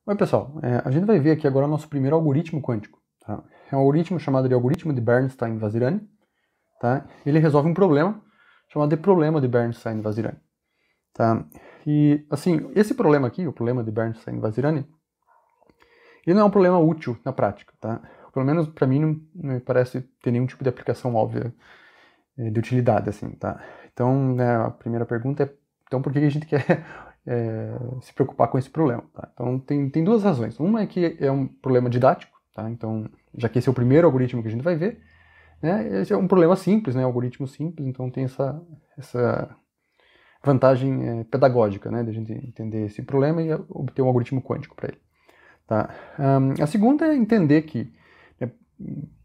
Oi, pessoal. A gente vai ver aqui agora o nosso primeiro algoritmo quântico. Tá? É um algoritmo chamado de algoritmo de Bernstein-Vazirani. Tá? Ele resolve um problema chamado de problema de Bernstein-Vazirani. Tá? E, assim, esse problema aqui, o problema de Bernstein-Vazirani, ele não é um problema útil na prática. Tá? Pelo menos para mim não me parece ter nenhum tipo de aplicação óbvia de utilidade. Assim, tá? Então, né, a primeira pergunta é, então por que a gente quer se preocupar com esse problema? Tá? Então, tem duas razões. Uma é que é um problema didático, tá? Então, já que esse é o primeiro algoritmo que a gente vai ver, né, esse é um problema simples, né, algoritmo simples, então tem essa vantagem pedagógica, né, de a gente entender esse problema e obter um algoritmo quântico para ele. Tá? A segunda é entender que né,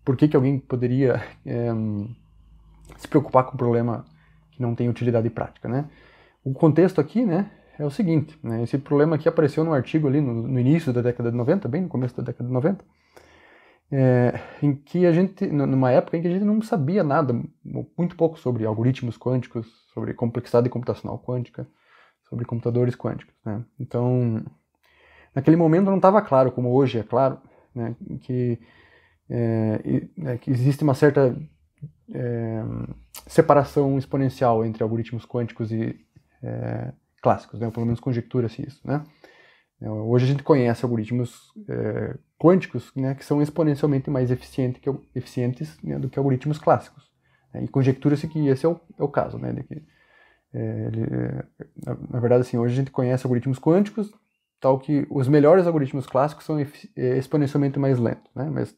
por que alguém poderia se preocupar com um problema que não tem utilidade prática, né? O contexto aqui, né, é o seguinte, né, esse problema aqui apareceu num artigo ali no início da década de 90, bem no começo da década de 90, em que a gente, numa época em que a gente não sabia nada, muito pouco sobre algoritmos quânticos, sobre complexidade computacional quântica, sobre computadores quânticos, né? Então, naquele momento não estava claro, como hoje é claro, né, que existe uma certa separação exponencial entre algoritmos quânticos e clássicos, né? Pelo menos conjectura-se isso, né? Hoje a gente conhece algoritmos quânticos, né, que são exponencialmente mais eficientes né, do que algoritmos clássicos. Né? E conjectura-se que esse é o caso, né, de que, na verdade, assim, hoje a gente conhece algoritmos quânticos, tal que os melhores algoritmos clássicos são exponencialmente mais lentos, né? Mas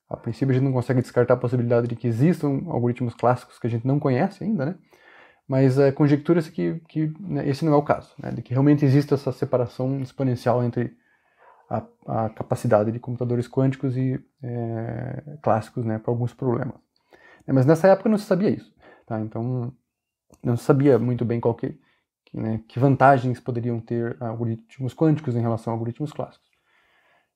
a princípio a gente não consegue descartar a possibilidade de que existam algoritmos clássicos que a gente não conhece ainda, né? Mas conjectura-se que né, esse não é o caso, né? De que realmente existe essa separação exponencial entre a capacidade de computadores quânticos e clássicos, né, para alguns problemas. Mas nessa época não se sabia isso, tá? Então não se sabia muito bem que vantagens poderiam ter algoritmos quânticos em relação a algoritmos clássicos.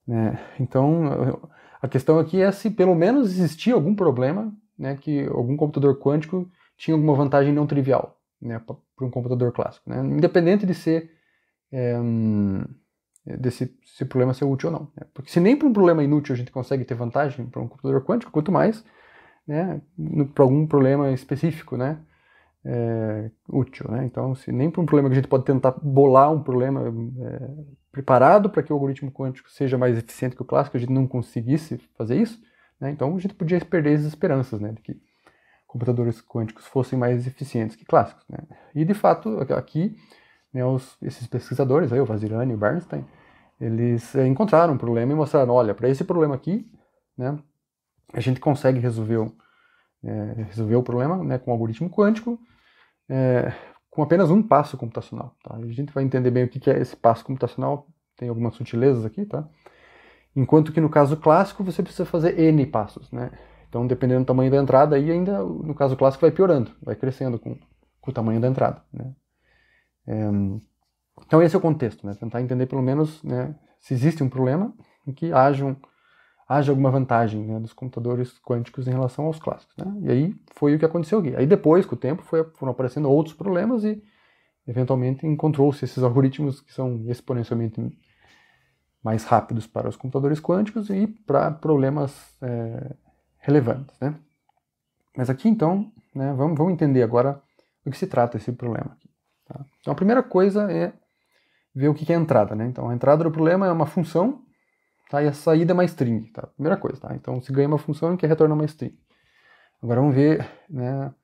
Né? Então a questão aqui é se pelo menos existia algum problema, né, que algum computador quântico tinha alguma vantagem não trivial, né, para um computador clássico, né? Independente de ser desse problema ser útil ou não. Né? Porque se nem para um problema inútil a gente consegue ter vantagem para um computador quântico, quanto mais né, para algum problema específico, né, útil. Né? Então, se nem para um problema que a gente pode tentar bolar um problema preparado para que o algoritmo quântico seja mais eficiente que o clássico, a gente não conseguisse fazer isso, né, então a gente podia perder as esperanças, né, de que computadores quânticos fossem mais eficientes que clássicos. Né? E, de fato, aqui, né, esses pesquisadores, aí, o Vazirani e o Bernstein, eles encontraram um problema e mostraram, olha, para esse problema aqui, né, a gente consegue resolver o problema né, com um algoritmo quântico com apenas um passo computacional. Tá? A gente vai entender bem o que é esse passo computacional, tem algumas sutilezas aqui, tá? Enquanto que no caso clássico você precisa fazer N passos, né? Então, dependendo do tamanho da entrada, aí ainda, no caso clássico, vai piorando, vai crescendo com o tamanho da entrada. Né? Então, esse é o contexto, né? Tentar entender pelo menos né, se existe um problema em que haja alguma vantagem né, dos computadores quânticos em relação aos clássicos. Né? E aí foi o que aconteceu aqui. Aí depois, com o tempo, foram aparecendo outros problemas e, eventualmente, encontrou-se esses algoritmos que são exponencialmente mais rápidos para os computadores quânticos e para problemas relevantes. Né? Mas aqui, então, né, vamos entender agora do que se trata esse problema aqui. Tá? Então, a primeira coisa é ver o que é a entrada. Né? Então, a entrada do problema é uma função, tá? E a saída é uma string. Tá? Primeira coisa. Tá? Então, se ganha uma função que retorna uma string. Agora, vamos ver né,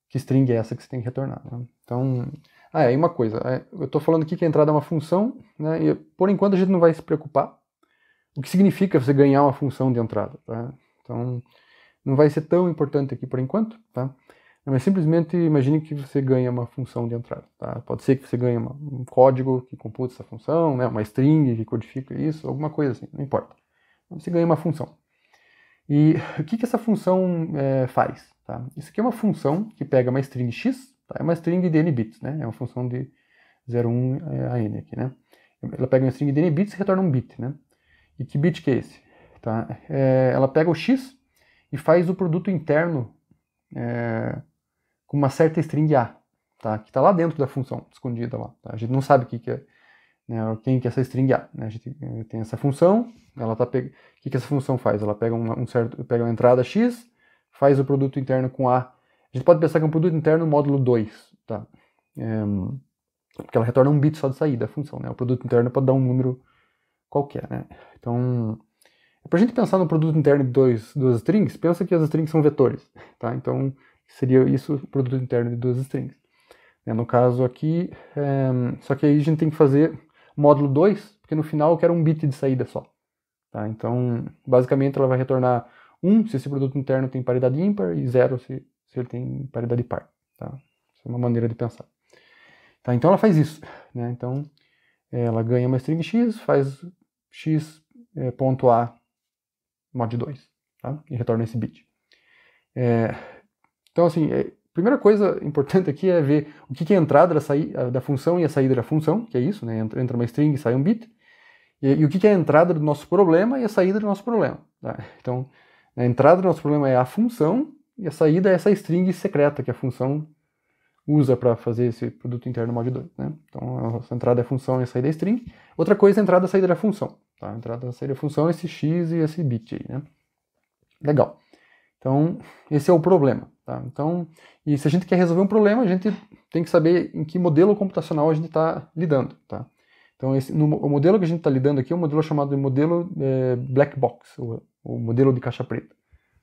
que string é essa que você tem que retornar. Né? Então, aí uma coisa. Eu estou falando aqui que a entrada é uma função, né, e por enquanto a gente não vai se preocupar. O que significa você ganhar uma função de entrada. Tá? Então, não vai ser tão importante aqui por enquanto, tá? Mas simplesmente imagine que você ganha uma função de entrada, tá? Pode ser que você ganhe um código que computa essa função, né? Uma string que codifica isso, alguma coisa assim, não importa. Você ganha uma função. E o que essa função faz? Tá? Isso aqui é uma função que pega uma string x, tá? É uma string de n bits, né? É uma função de 0, 1 a n aqui, né? Ela pega uma string de n bits e retorna um bit, né? E que bit que é esse? Tá? Ela pega o x e faz o produto interno com uma certa string A, tá? Que está lá dentro da função, escondida lá. Tá? A gente não sabe o que é né, quem que é essa string A. Né? A gente tem essa função, ela tá o que essa função faz? Ela pega pega uma entrada x, faz o produto interno com A. A gente pode pensar que é um produto interno módulo 2, tá? Porque ela retorna um bit só de saída, a função, né? O produto interno pode dar um número qualquer, né? Então, para a gente pensar no produto interno de duas strings, pensa que as strings são vetores, tá? Então, seria isso o produto interno de duas strings. No caso aqui, só que aí a gente tem que fazer módulo 2, porque no final eu quero um bit de saída só. Tá? Então, basicamente ela vai retornar 1 se esse produto interno tem paridade ímpar e 0 se ele tem paridade par. Tá? Essa é uma maneira de pensar. Tá? Então ela faz isso. Né? Então, ela ganha uma string x, faz x ponto A mod 2, tá? E retorna esse bit. Então, assim, primeira coisa importante aqui é ver o que é a entrada da função e a saída da função, que é isso, né? Entra uma string e sai um bit. E o que é a entrada do nosso problema e a saída do nosso problema. Tá? Então, a entrada do nosso problema é a função e a saída é essa string secreta que a função usa para fazer esse produto interno mod 2. Né? Então, a entrada é a função e a saída é a string. Outra coisa é a entrada e a saída da função. Tá? A entrada e a saída da função é esse x e esse bit aí. Né? Legal. Então, esse é o problema. Tá? Então, e se a gente quer resolver um problema, a gente tem que saber em que modelo computacional a gente está lidando. Tá? Então, o modelo que a gente está lidando aqui é um modelo chamado de modelo black box, o modelo de caixa preta.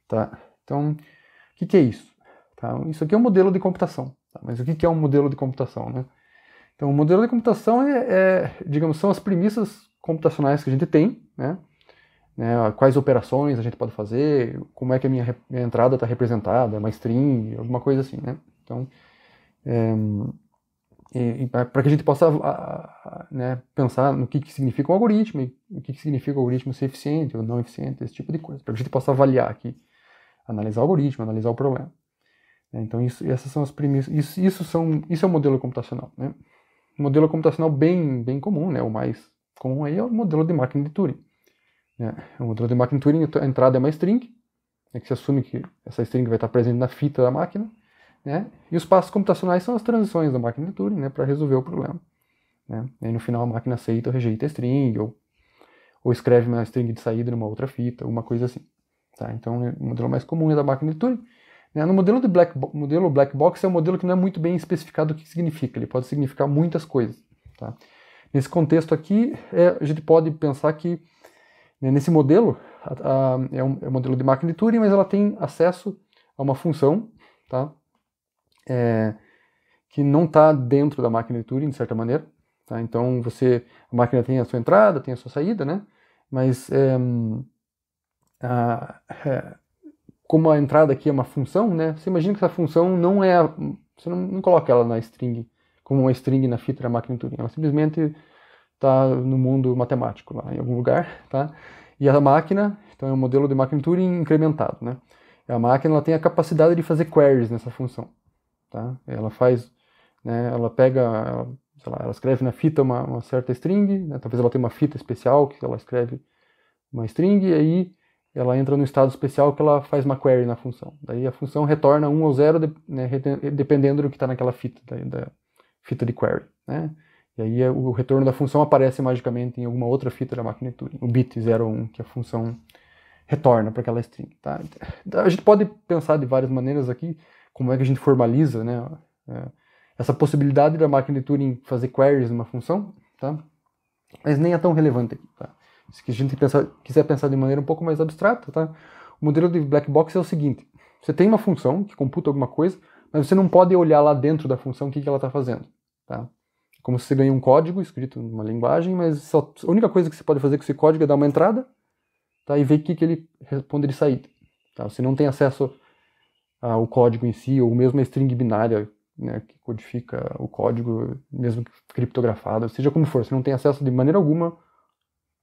Tá? Então, o que é isso? Tá? Isso aqui é um modelo de computação. Tá? Mas o que é um modelo de computação? Né? Então, o modelo de computação digamos, são as premissas computacionais que a gente tem, né? Quais operações a gente pode fazer, como é que a minha entrada está representada, uma string, alguma coisa assim, né? Então, para que a gente possa pensar no que significa um algoritmo, e o que significa o algoritmo ser eficiente ou não eficiente, esse tipo de coisa, para que a gente possa avaliar aqui, analisar o algoritmo, analisar o problema. Então, essas são as premissas, isso é o modelo computacional. Né? Um modelo computacional bem comum, né? O mais comum aí é o modelo de máquina de Turing. O modelo de máquina de Turing, a entrada é uma string, que se assume que essa string vai estar presente na fita da máquina, né? E os passos computacionais são as transições da máquina de Turing, né, para resolver o problema. Né? E aí no final a máquina aceita ou rejeita a string, ou escreve uma string de saída numa outra fita, alguma coisa assim. Tá? Então o modelo mais comum é da máquina de Turing. Né? No modelo black box é um modelo que não é muito bem especificado o que significa, ele pode significar muitas coisas. Tá? Nesse contexto aqui, a gente pode pensar que nesse modelo, é um modelo de máquina de Turing, mas ela tem acesso a uma função, tá? Que não está dentro da máquina de Turing, de certa maneira. Tá? Então, a máquina tem a sua entrada, tem a sua saída, né? Mas como a entrada aqui é uma função, né? Você imagina que essa função não é... Você não coloca ela na string, como uma string na fita da máquina de Turing. Ela simplesmente está no mundo matemático, lá em algum lugar, tá? E a máquina, então é um modelo de máquina de Turing incrementado, né? A máquina ela tem a capacidade de fazer queries nessa função, tá? Ela faz, né, ela pega, sei lá, ela escreve na fita uma certa string, né? Talvez ela tenha uma fita especial que ela escreve uma string e aí ela entra no estado especial que ela faz uma query na função. Daí a função retorna 1 ou 0, né, dependendo do que está naquela fita, da fita de query, né? E aí o retorno da função aparece magicamente em alguma outra fita da máquina de Turing, o bit 0 ou 1, que a função retorna para aquela string. Tá? A gente pode pensar de várias maneiras aqui, como é que a gente formaliza, né, essa possibilidade da máquina de Turing fazer queries numa função, tá? Mas nem é tão relevante aqui. Tá? Se a gente quiser pensar de maneira um pouco mais abstrata, tá? O modelo de black box é o seguinte, você tem uma função que computa alguma coisa, mas você não pode olhar lá dentro da função o que ela está fazendo. Tá? Como se você ganha um código escrito numa linguagem, mas a única coisa que você pode fazer com esse código é dar uma entrada, tá, e ver o que ele responde de saída. Tá? Você não tem acesso ao código em si, ou mesmo a string binária, né, que codifica o código, mesmo criptografado, seja como for, você não tem acesso de maneira alguma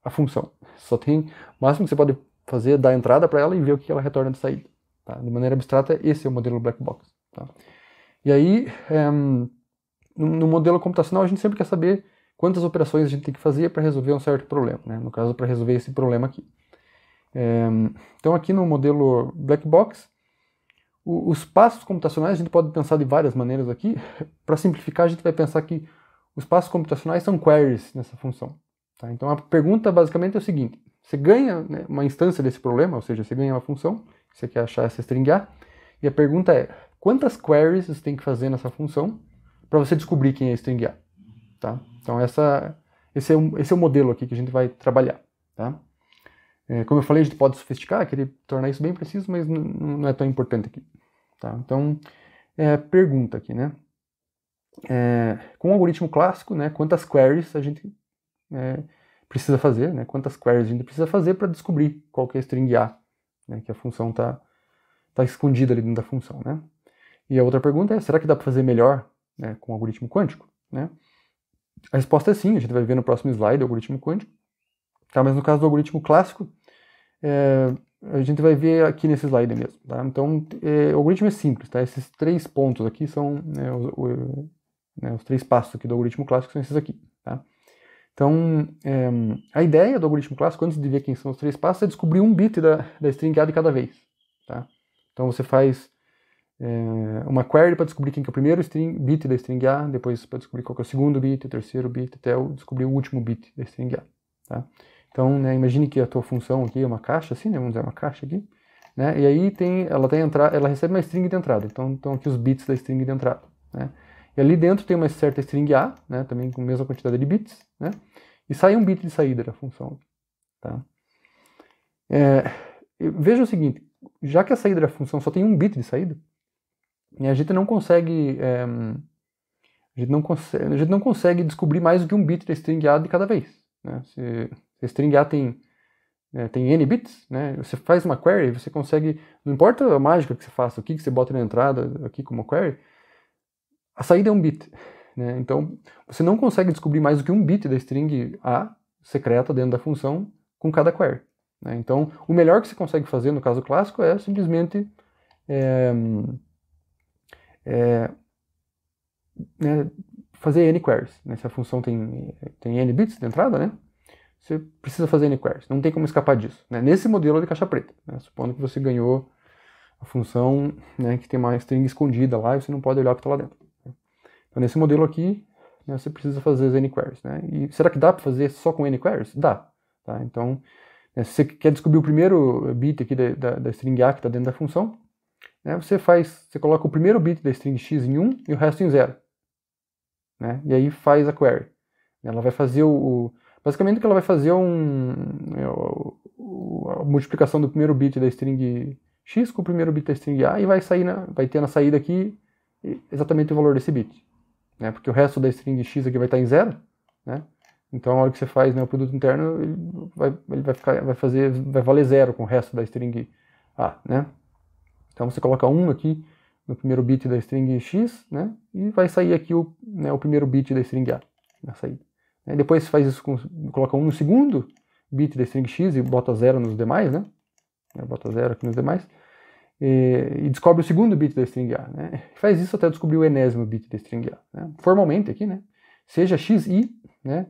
à função. Só tem, o máximo que você pode fazer é dar entrada para ela e ver o que ela retorna de saída. Tá? De maneira abstrata, esse é o modelo black box. Tá? E aí, no modelo computacional, a gente sempre quer saber quantas operações a gente tem que fazer para resolver um certo problema, né? No caso, para resolver esse problema aqui. Então, aqui no modelo black box, os passos computacionais a gente pode pensar de várias maneiras aqui. Para simplificar, a gente vai pensar que os passos computacionais são queries nessa função. Tá? Então a pergunta basicamente é o seguinte: você ganha, né, uma instância desse problema, ou seja, você ganha uma função, você quer achar essa string A, e a pergunta é: quantas queries você tem que fazer nessa função para você descobrir quem é a string A? Tá? Então esse é o modelo aqui que a gente vai trabalhar. Tá? Como eu falei, a gente pode sofisticar, querer tornar isso bem preciso, mas não é tão importante aqui. Tá? Então, pergunta aqui, né? Com o algoritmo clássico, né, quantas queries a gente precisa fazer, né? Quantas queries a gente precisa fazer para descobrir qual que é a string A, né, que a função está escondida ali dentro da função, né? E a outra pergunta é: será que dá para fazer melhor, né, com o algoritmo quântico, né? A resposta é sim, a gente vai ver no próximo slide o algoritmo quântico. Tá? Mas no caso do algoritmo clássico, a gente vai ver aqui nesse slide mesmo. Tá? Então, o algoritmo é simples. Tá? Esses 3 pontos aqui são, né, os 3 passos aqui do algoritmo clássico são esses aqui. Tá? Então, a ideia do algoritmo clássico, antes de ver quem são os 3 passos, é descobrir um bit da string A de cada vez. Tá? Então, você faz uma query para descobrir quem que é o primeiro bit da string A, depois para descobrir qual que é o segundo bit, o terceiro bit, até descobrir o último bit da string A. Tá? Então, né, imagine que a tua função aqui é uma caixa, assim, né, vamos dizer uma caixa aqui, né, e aí ela recebe uma string de entrada, então estão aqui os bits da string de entrada. Né, e ali dentro tem uma certa string A, né, também com a mesma quantidade de bits, né, e sai um bit de saída da função. Tá? Veja o seguinte: já que a saída da função só tem um bit de saída, a gente não consegue descobrir mais do que um bit da string A de cada vez. Né? Se a string A tem n bits, né? Você faz uma query, você consegue, não importa a mágica que você faça, o que você bota na entrada aqui como query, a saída é um bit. Né? Então, você não consegue descobrir mais do que um bit da string A secreta dentro da função com cada query. Né? Então, o melhor que você consegue fazer no caso clássico é simplesmente fazer n queries. Né? Se a função tem n bits de entrada, né? Você precisa fazer n queries. Não tem como escapar disso. Né? Nesse modelo de caixa preta. Né? Supondo que você ganhou a função, né, que tem uma string escondida lá e você não pode olhar o que está lá dentro. Né? Então, nesse modelo aqui, né, você precisa fazer as n queries. Né? E será que dá para fazer só com n queries? Dá. Tá? Então, se você quer descobrir o primeiro bit aqui da string A que está dentro da função, né, você coloca o primeiro bit da string x em 1 e o resto em 0. Né? E aí faz a query. Ela vai fazer basicamente o que ela vai fazer a multiplicação do primeiro bit da string x com o primeiro bit da string A e vai ter na saída aqui exatamente o valor desse bit. Né? Porque o resto da string x aqui vai estar em 0. Né? Então, a hora que você faz, né, o produto interno, ele vai valer 0 com o resto da string A. Né? Então, você coloca 1 aqui no primeiro bit da string x, né, e vai sair aqui o primeiro bit da string A na saída. Depois você faz isso, coloca 1 no segundo bit da string x e bota 0 nos demais, né? Bota 0 aqui nos demais. E descobre o segundo bit da string A. Né? Faz isso até descobrir o enésimo bit da string A. Né? Formalmente aqui, né? Seja xi, né,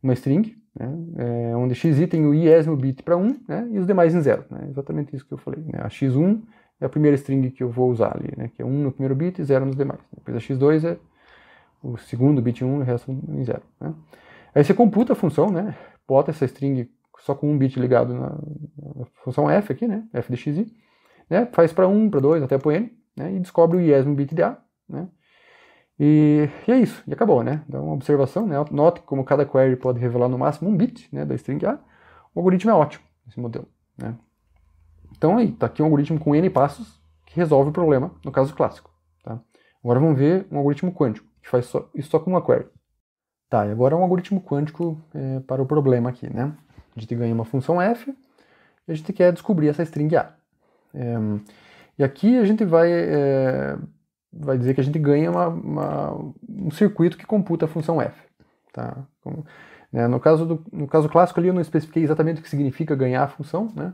uma string, né, onde xi tem o iésimo bit para 1, né, e os demais em 0. Né? Exatamente isso que eu falei. Né? A x1 é a primeira string que eu vou usar ali, né, que é 1 no primeiro bit e 0 nos demais. Depois a x2 é o segundo bit 1 e o resto em 0. Né? Aí você computa a função, né, bota essa string só com um bit ligado na função f aqui, né, f de xi, né, faz para 1, para 2, até para n, né, e descobre o iésimo bit de A. Né? E é isso, e acabou. Né? Então, uma observação, né, note como cada query pode revelar no máximo um bit, né, da string A. O algoritmo é ótimo, esse modelo. Né? Então aí, está aqui um algoritmo com n passos que resolve o problema, no caso clássico. Tá? Agora vamos ver um algoritmo quântico, que faz isso só com uma query. Tá, e agora um algoritmo quântico para o problema aqui. Né? A gente ganha uma função f e a gente quer descobrir essa string A. E aqui a gente vai dizer que a gente ganha um circuito que computa a função f. Tá? No caso clássico ali eu não especifiquei exatamente o que significa ganhar a função, né?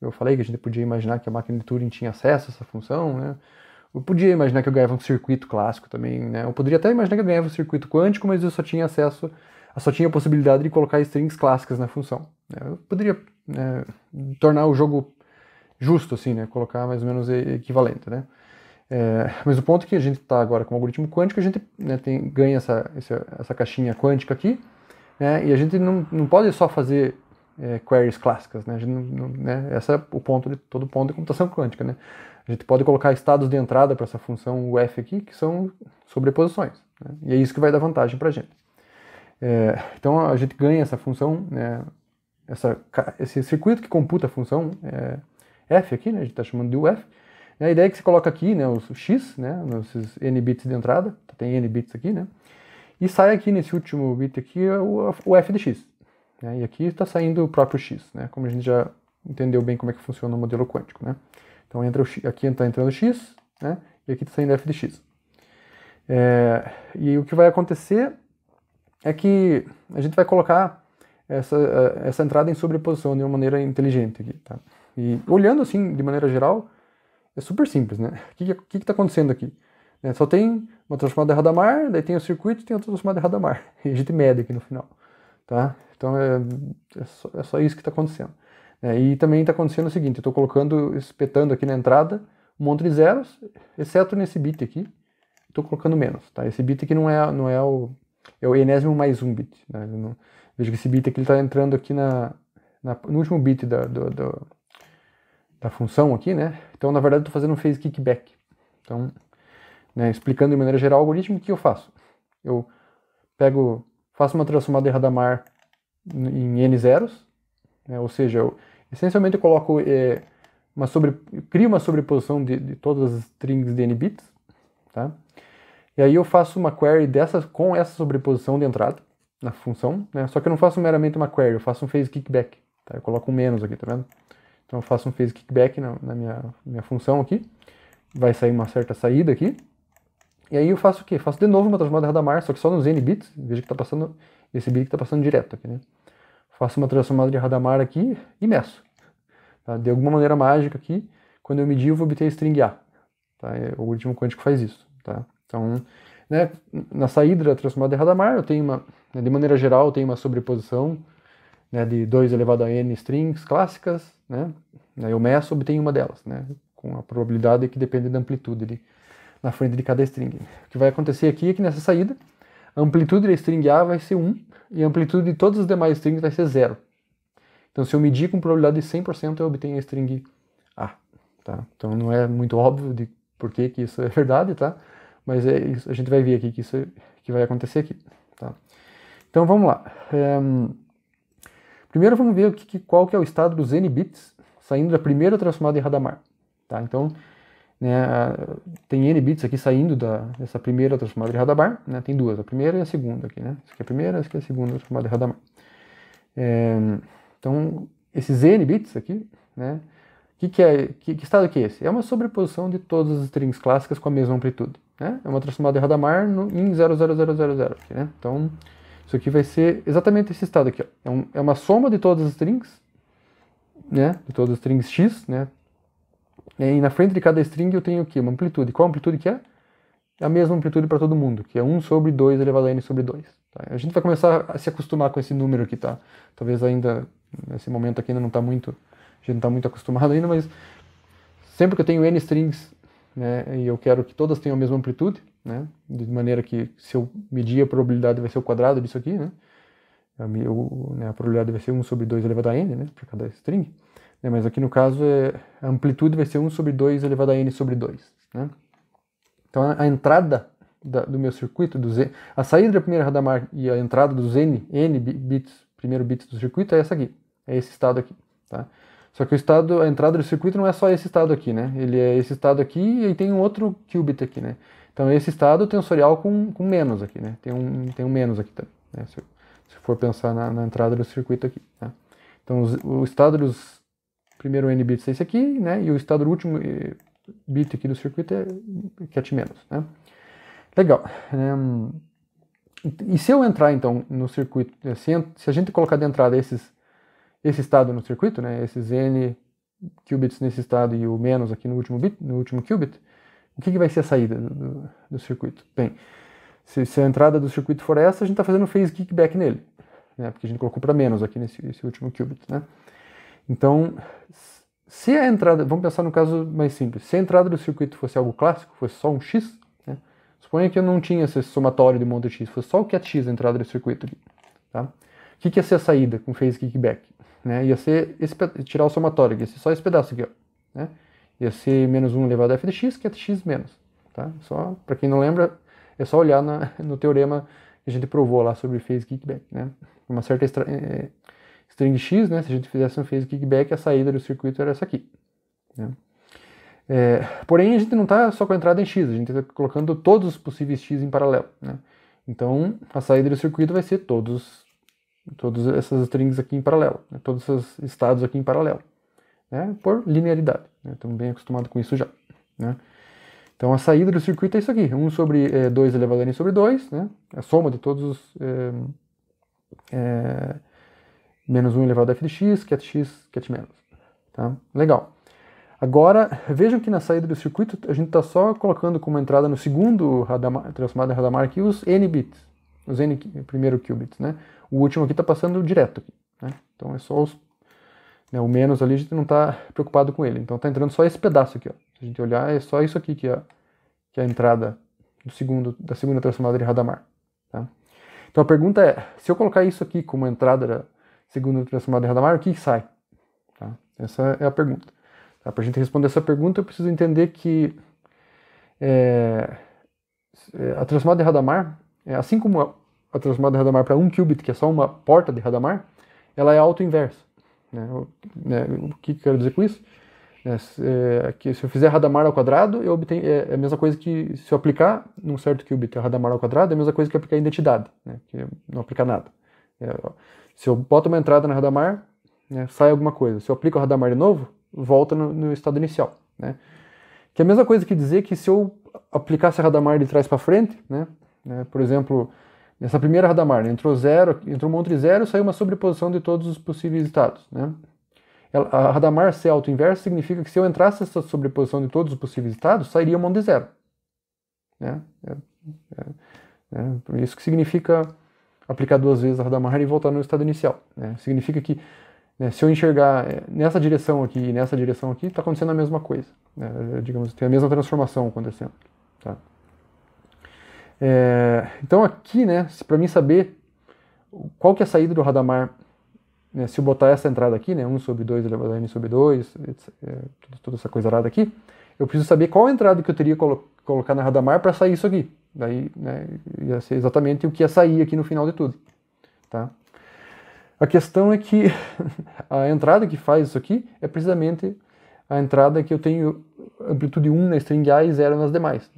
Eu falei que a gente podia imaginar que a máquina de Turing tinha acesso a essa função, né? Eu podia imaginar que eu ganhava um circuito clássico também, né? Eu poderia até imaginar que eu ganhava um circuito quântico, mas eu só tinha a possibilidade de colocar strings clássicas na função. Né? Eu poderia tornar o jogo justo, assim, né? Colocar mais ou menos equivalente, né? Mas o ponto é que a gente está agora com o algoritmo quântico, a gente, né, ganha essa caixinha quântica aqui, né, e a gente não pode só fazer queries clássicas, né, a gente né, esse é o ponto de todo ponto de computação quântica, né. A gente pode colocar estados de entrada para essa função UF aqui, que são sobreposições, né, e é isso que vai dar vantagem para a gente. Então a gente ganha essa função, né, esse circuito que computa a função F aqui, né, a gente está chamando de UF. A ideia é que você coloca aqui, né, o X, né, nesses N bits de entrada, tem N bits aqui, né, e sai aqui nesse último bit aqui o F de X. Né, e aqui está saindo o próprio X, né, como a gente já entendeu bem como é que funciona o modelo quântico, né. Então aqui está entrando X, né, e aqui está saindo F de X. E o que vai acontecer é que a gente vai colocar essa entrada em sobreposição de uma maneira inteligente aqui, tá? E olhando assim, de maneira geral, é super simples, né? O que está acontecendo aqui? Só tem uma transformada de Hadamard, daí tem o circuito e tem outra transformada de Hadamard. E a gente mede aqui no final, tá? Então é só isso que está acontecendo. E também está acontecendo o seguinte, eu estou espetando aqui na entrada um monte de zeros, exceto nesse bit aqui, estou colocando menos, tá? Esse bit aqui não é o enésimo mais um bit, né? Veja que esse bit aqui está entrando aqui no último bit da função aqui, né? Então, na verdade, eu estou fazendo um phase kickback. Então, né, explicando de maneira geral o algoritmo, o que eu faço? Eu faço uma transformada de Hadamard em n zeros, né? Ou seja, essencialmente eu coloco crio uma sobreposição de todas as strings de n bits, tá? E aí eu faço uma query com essa sobreposição de entrada na função, né? Só que eu não faço meramente uma query, eu faço um phase kickback, tá? Eu coloco um menos aqui, tá vendo? Então eu faço um phase kickback na minha função aqui, vai sair uma certa saída aqui, e aí eu faço o quê? Faço de novo uma transformada de Hadamard, só que só nos n bits, veja que está passando, esse bit que está passando direto aqui, né? Faço uma transformada de Hadamard aqui e meço. Tá? De alguma maneira mágica aqui, quando eu medir eu vou obter a string A. Tá? O algoritmo quântico faz isso. Tá? Então, né, na saída da transformada de Hadamard, eu tenho de maneira geral, eu tenho uma sobreposição, né, de 2 elevado a n strings clássicas, né? Eu meço, obtenho uma delas, né, com a probabilidade que depende da amplitude na frente de cada string. O que vai acontecer aqui é que nessa saída, a amplitude da string A vai ser 1 e a amplitude de todas as demais strings vai ser 0. Então, se eu medir com probabilidade de 100%, eu obtenho a string A. Tá? Então, não é muito óbvio de por que isso é verdade, tá? Mas isso, a gente vai ver aqui que isso que vai acontecer aqui. Tá? Então, vamos lá. Primeiro vamos ver qual que é o estado dos n bits saindo da primeira transformada de Hadamard. Tá? Então, né, tem n bits aqui saindo dessa primeira transformada de Hadamard, né? Tem duas, a primeira e a segunda aqui, né? Essa aqui é a primeira, essa aqui é a segunda transformada de Hadamard. Então, esses n bits aqui, né? Que estado que é esse? É uma sobreposição de todas as strings clássicas com a mesma amplitude, né? É uma transformada de Hadamard em 00000 aqui, né? Então, isso aqui vai ser exatamente esse estado aqui, ó. É uma soma de todas as strings, né? De todas as strings x, né? E na frente de cada string eu tenho o quê? Uma amplitude. Qual amplitude que é? É a mesma amplitude para todo mundo, que é 1 sobre 2 elevado a n sobre 2. Tá? A gente vai começar a se acostumar com esse número aqui, tá? Talvez ainda, nesse momento aqui ainda não está muito, a gente não está muito acostumado ainda, mas sempre que eu tenho n strings, né, e eu quero que todas tenham a mesma amplitude, né, de maneira que se eu medir a probabilidade vai ser o quadrado disso aqui, né, a probabilidade vai ser 1 sobre 2 elevado a n, né, para cada string, né, mas aqui no caso a amplitude vai ser 1 sobre 2 elevado a n sobre 2, né. Então a entrada do meu circuito, a saída da primeira Hadamard e a entrada dos n bits, primeiro bits do circuito é essa aqui, é esse estado aqui, tá? Só que a entrada do circuito não é só esse estado aqui, né? Ele é esse estado aqui e aí tem um outro qubit aqui, né? Então esse estado tensorial com menos aqui, né? Tem um menos aqui também, né? Se for pensar na entrada do circuito aqui, tá? Então o estado dos primeiro n bits é esse aqui, né? E o estado do último bit aqui do circuito é cat menos, né? Legal. E se eu entrar então no circuito, se a gente colocar de entrada esse estado no circuito, né, esses n qubits nesse estado e o menos aqui no último qubit, o que vai ser a saída do circuito? Bem, se a entrada do circuito for essa, a gente está fazendo phase kickback nele, né, porque a gente colocou para menos aqui nesse último qubit, né? Então, se a entrada, vamos pensar no caso mais simples, se a entrada do circuito fosse algo clássico, fosse só um x, né? Suponha que eu não tinha esse somatório de um monte de x, fosse só o cat x a entrada do circuito aqui. Tá? O que ia ser a saída com phase kickback? Né? Ia ser tirar o somatório, ia ser só esse pedaço aqui. Ó, né? Ia ser menos 1 elevado a f de x, que é x menos. Tá? Só, para quem não lembra, é só olhar no teorema que a gente provou lá sobre phase kickback. Né? Uma certa string x, né? Se a gente fizesse um phase kickback, a saída do circuito era essa aqui. Né? Porém, a gente não está só com a entrada em x, a gente está colocando todos os possíveis x em paralelo. Né? Então, a saída do circuito vai ser todas essas strings aqui em paralelo, né? Todos esses estados aqui em paralelo, né? Por linearidade. Né? Estamos bem acostumados com isso já. Né? Então, a saída do circuito é isso aqui, 1 sobre 2 elevado a n sobre 2, né? A soma de todos os menos 1 elevado a f de x, cat menos. Tá? Legal. Agora, vejam que na saída do circuito a gente está só colocando como entrada no segundo transformado em Hadamard aqui os n bits, os n primeiro qubits, né? O último aqui está passando direto aqui, né? Então é só né, o menos ali a gente não está preocupado com ele. Então está entrando só esse pedaço aqui, ó. Se a gente olhar, é só isso aqui que é a entrada da segunda transformada de Hadamard. Tá? Então a pergunta é, se eu colocar isso aqui como entrada da segunda transformada de Hadamard, o que sai? Tá? Essa é a pergunta. Tá? Para a gente responder essa pergunta, eu preciso entender que a transformada de Hadamard, assim como a transformada de Hadamard para um qubit, que é só uma porta de Hadamard, ela é autoinversa. Né? O que eu quero dizer com isso? Que se eu fizer Hadamard ao quadrado, eu obtenho, é a mesma coisa que se eu aplicar num certo qubit Hadamard ao quadrado, é a mesma coisa que aplicar identidade, né? Que não aplicar nada. Se eu boto uma entrada na Hadamard, né, sai alguma coisa. Se eu aplico o Hadamard de novo, volta no estado inicial. Né? Que é a mesma coisa que dizer que se eu aplicasse a Hadamard de trás para frente, né, por exemplo, nessa primeira Hadamard, entrou um monte de zero, saiu uma sobreposição de todos os possíveis estados. Né? A Hadamard ser autoinversa significa que se eu entrasse essa sobreposição de todos os possíveis estados, sairia um monte de zero. Né? Por isso que significa aplicar duas vezes a Hadamard e voltar no estado inicial. Né? Significa que se eu enxergar nessa direção aqui e nessa direção aqui, está acontecendo a mesma coisa. Né? Digamos, tem a mesma transformação acontecendo. Tá? Então aqui, né, para mim saber qual que é a saída do Hadamard, né, se eu botar essa entrada aqui, né, 1 sobre 2 elevado a n sobre 2, toda essa coisa arada aqui, eu preciso saber qual entrada que eu teria que colocar na Hadamard para sair isso aqui. Daí, né, ia ser exatamente o que ia sair aqui no final de tudo. Tá? A questão é que a entrada que faz isso aqui é precisamente a entrada que eu tenho amplitude 1 na string A e 0 nas demais.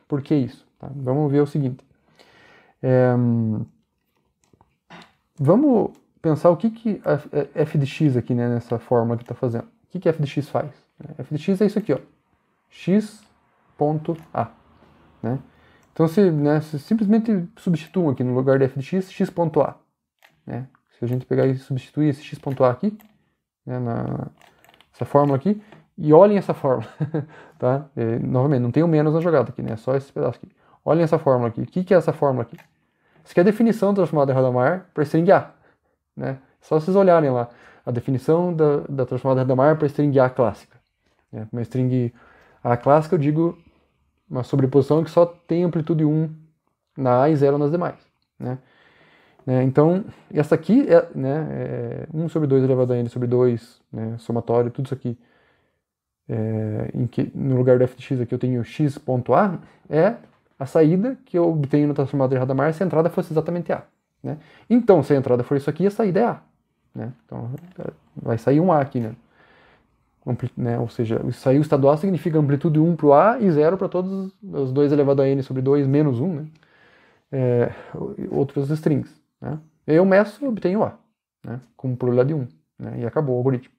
Por que isso? Tá? Vamos ver o seguinte. Vamos pensar o que f de x aqui, né, nessa fórmula que está fazendo. O que f de x faz? F de x é isso aqui, ó, x ponto A. Né? Então, se simplesmente substituam aqui no lugar de f de x, x ponto A. Né? Se a gente pegar e substituir esse x ponto A aqui, né, essa fórmula aqui, e olhem essa fórmula. Tá? Novamente, não tem o menos na jogada aqui, né? Só esse pedaço aqui. Olhem essa fórmula aqui. O que é essa fórmula aqui? Isso aqui é a definição da transformada de Hadamard para string A. Né? Só vocês olharem lá a definição da transformada de Hadamard para string A clássica. Né? Uma string A clássica, eu digo uma sobreposição que só tem amplitude 1 na A e 0 nas demais. Né? Então, essa aqui é 1 sobre 2 elevado a n sobre 2, né, somatório, tudo isso aqui. Em que, no lugar do f de x aqui eu tenho x ponto A, é a saída que eu obtenho na transformada de Hadamard se a entrada fosse exatamente A. Né? Então, se a entrada for isso aqui, a saída é A. Né? Então, vai sair um A aqui. Né? Ou seja, sair o estado A significa amplitude 1 para o A e 0 para todos os 2 elevado a n sobre 2 menos 1, né? Outros strings. Né? Eu meço e obtenho A, né? Com probabilidade de 1. Né? E acabou o algoritmo.